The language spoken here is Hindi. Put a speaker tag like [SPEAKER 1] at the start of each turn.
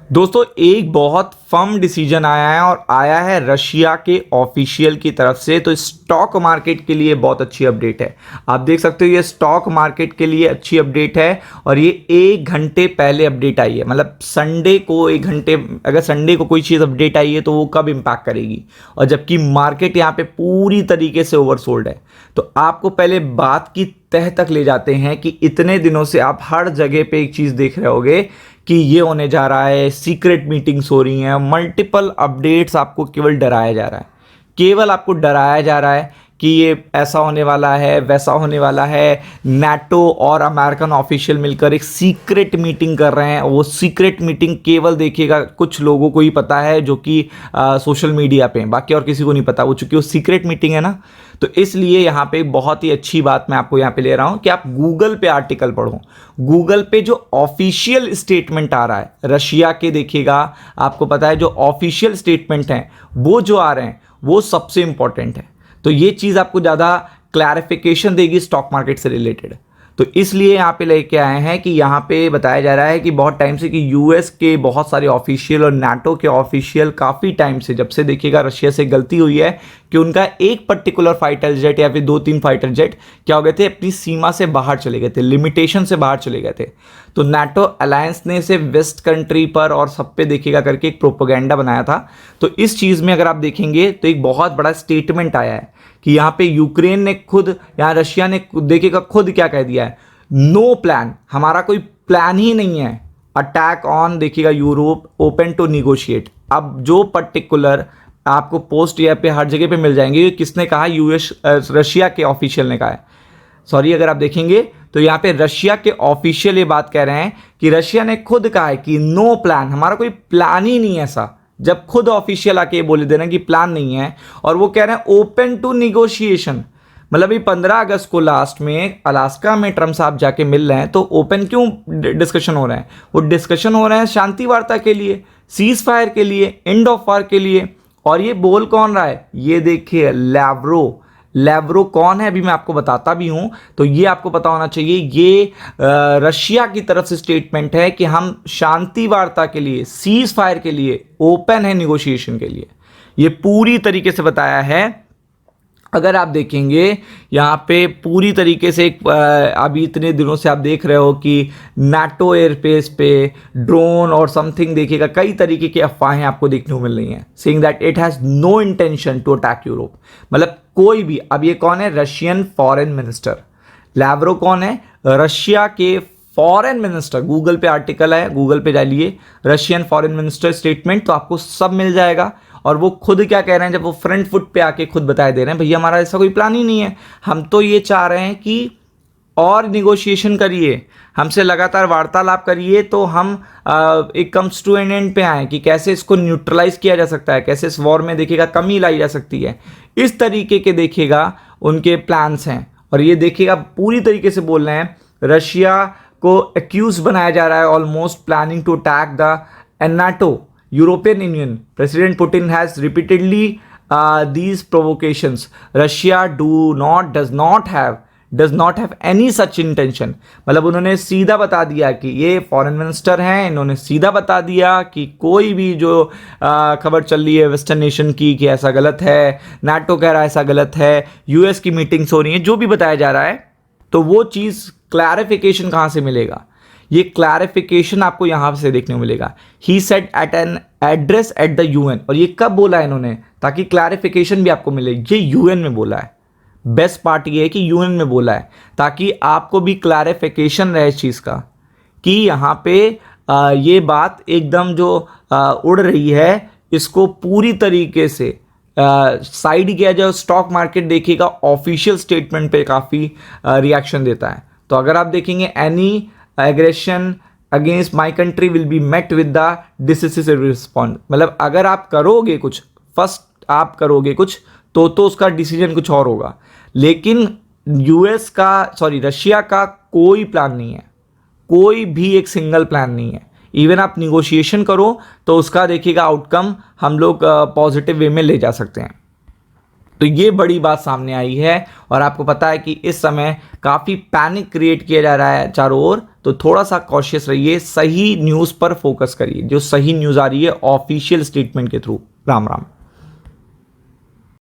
[SPEAKER 1] दोस्तों एक बहुत फर्म डिसीजन आया है और आया है रशिया के ऑफिशियल की तरफ से। तो स्टॉक मार्केट के लिए बहुत अच्छी अपडेट है। आप देख सकते हो ये स्टॉक मार्केट के लिए अच्छी अपडेट है और ये 1 घंटे पहले अपडेट आई है। मतलब संडे को 1 घंटे, अगर संडे को कोई चीज़ अपडेट आई है तो वो कब इम्पैक्ट करेगी, और जबकि मार्केट यहाँ पे पूरी तरीके से ओवरसोल्ड है। तो आपको पहले बात की तह तक ले जाते हैं कि इतने दिनों से आप हर जगह पे एक चीज़ देख रहे होगे कि ये होने जा रहा है, सीक्रेट मीटिंग्स हो रही हैं, मल्टीपल अपडेट्स, आपको केवल डराया जा रहा है, केवल आपको डराया जा रहा है कि ये ऐसा होने वाला है, वैसा होने वाला है। नाटो और अमेरिकन ऑफिशियल मिलकर एक सीक्रेट मीटिंग कर रहे हैं। वो सीक्रेट मीटिंग केवल देखिएगा कुछ लोगों को ही पता है जो कि सोशल मीडिया पे, बाकी और किसी को नहीं पता। वो चूंकि वो सीक्रेट मीटिंग है ना, तो इसलिए यहाँ पे बहुत ही अच्छी बात मैं आपको यहाँ पे ले रहा हूँ कि आप गूगल पे आर्टिकल पढ़ो। गूगल पे जो ऑफिशियल स्टेटमेंट आ रहा है रशिया के, देखिएगा आपको पता है जो ऑफिशियल स्टेटमेंट हैं वो जो आ रहे हैं वो सबसे इंपॉर्टेंट है। तो ये चीज़ आपको ज़्यादा क्लैरिफिकेशन देगी स्टॉक मार्केट से रिलेटेड। तो इसलिए यहाँ पे लेके आए हैं कि यहाँ पे बताया जा रहा है कि बहुत टाइम से कि यूएस के बहुत सारे ऑफिशियल और नाटो के ऑफिशियल काफ़ी टाइम से, जब से देखिएगा रशिया से गलती हुई है कि उनका एक पर्टिकुलर फाइटर जेट या फिर 2-3 फाइटर जेट क्या हो गए थे, अपनी सीमा से बाहर चले गए थे, लिमिटेशन से बाहर चले गए थे। तो नाटो अलायंस ने इसे वेस्ट कंट्री पर और सब पे देखिएगा करके एक प्रोपोगेंडा बनाया था। तो इस चीज़ में अगर आप देखेंगे तो एक बहुत बड़ा स्टेटमेंट आया है कि यहाँ पे यूक्रेन ने खुद, यहाँ रशिया ने देखिएगा खुद क्या कह दिया है, नो प्लान, हमारा कोई प्लान ही नहीं है अटैक ऑन, देखिएगा यूरोप, ओपन टू निगोशिएट। अब जो पर्टिकुलर आपको पोस्ट या पे हर जगह पे मिल जाएंगे, ये किसने कहा, यूएस रशिया के ऑफिशियल ने कहा है। सॉरी, अगर आप देखेंगे तो यहाँ पे रशिया के ऑफिशियल ये बात कह रहे हैं कि रशिया ने खुद कहा है कि नो प्लान, हमारा कोई प्लान ही नहीं है ऐसा। जब खुद ऑफिशियल आके बोले देना कि प्लान नहीं है, और वो कह रहे हैं ओपन टू निगोशिएशन। मतलब ये 15 अगस्त को लास्ट में अलास्का में ट्रम्प साहब जाके मिल रहे हैं, तो ओपन क्यों डिस्कशन हो रहे हैं? वो डिस्कशन हो रहे हैं शांति वार्ता के लिए, सीज फायर के लिए, एंड ऑफ वार के लिए। और ये बोल कौन रहा है? ये देखिए लैवरो कौन है, अभी मैं आपको बताता भी हूं। तो ये आपको पता होना चाहिए, ये रशिया की तरफ से स्टेटमेंट है कि हम शांति वार्ता के लिए, सीज फायर के लिए ओपन है, निगोशिएशन के लिए। ये पूरी तरीके से बताया है। अगर आप देखेंगे यहाँ पे पूरी तरीके से अभी इतने दिनों से आप देख रहे हो कि नाटो एयरपेस पे ड्रोन और समथिंग, देखिएगा कई तरीके की अफवाहें आपको देखने को मिल रही हैं, saying that it has no intention to attack Europe. मतलब कोई भी, अब ये कौन है? Russian foreign minister Lavrov. कौन है? रशिया के फॉरेन मिनिस्टर। गूगल पे आर्टिकल है, गूगल पे जाइए रशियन फॉरेन मिनिस्टर स्टेटमेंट, तो आपको सब मिल जाएगा। और वो खुद क्या कह रहे हैं, जब वो फ्रंट फुट पे आके खुद बताए दे रहे हैं, भैया हमारा ऐसा कोई प्लान ही नहीं है, हम तो ये चाह रहे हैं कि और निगोशिएशन करिए, हमसे लगातार वार्तालाप करिए, तो हम एक कम्स टू एन एंड पे आए कि कैसे इसको न्यूट्रलाइज किया जा सकता है, कैसे इस वॉर में देखिएगा कमी लाई जा सकती है। इस तरीके के देखिएगा उनके प्लान्स हैं। और ये देखिएगा पूरी तरीके से बोल रहे हैं, रशिया को एक्यूज बनाया जा रहा है almost planning to attack the NATO, European Union. President Putin has repeatedly these provocations. Russia does not have any such intention. मतलब उन्होंने सीधा बता दिया कि ये फॉरेन मिनिस्टर हैं, इन्होंने सीधा बता दिया कि कोई भी जो खबर चल रही है वेस्टर्न नेशन की कि ऐसा गलत है, नाटो कह रहा है ऐसा गलत है, यूएस की मीटिंग्स हो रही हैं, जो भी बताया जा रहा है, तो वो चीज़ क्लैरिफिकेशन कहाँ से मिलेगा? ये क्लैरिफिकेशन आपको यहां से देखने को मिलेगा। He said at an address at the UN. और ये कब बोला है इन्होंने, ताकि क्लैरिफिकेशन भी आपको मिले? ये यूएन में बोला है। बेस्ट पार्ट ये है कि यूएन में बोला है, ताकि आपको भी क्लैरिफिकेशन रहे इस चीज़ का कि यहाँ पे ये बात एकदम जो उड़ रही है, इसको पूरी तरीके से साइड किया जाए। स्टॉक मार्केट देखिएगा ऑफिशियल स्टेटमेंट पे काफ़ी रिएक्शन देता है। तो अगर आप देखेंगे, any aggression against my country will be met with the decisive response। मतलब अगर आप करोगे कुछ, फर्स्ट आप करोगे कुछ, तो उसका डिसीजन कुछ और होगा। लेकिन रशिया का कोई प्लान नहीं है, कोई भी एक सिंगल प्लान नहीं है। इवन आप निगोशिएशन करो तो उसका देखिएगा आउटकम हम लोग पॉजिटिव वे में ले जा सकते हैं। तो ये बड़ी बात सामने आई है और आपको पता है कि इस समय काफ़ी पैनिक क्रिएट किया जा रहा है चारों ओर, तो थोड़ा सा कॉशियस रहिए, सही न्यूज़ पर फोकस करिए, जो सही न्यूज़ आ रही है ऑफिशियल स्टेटमेंट के थ्रू। राम राम।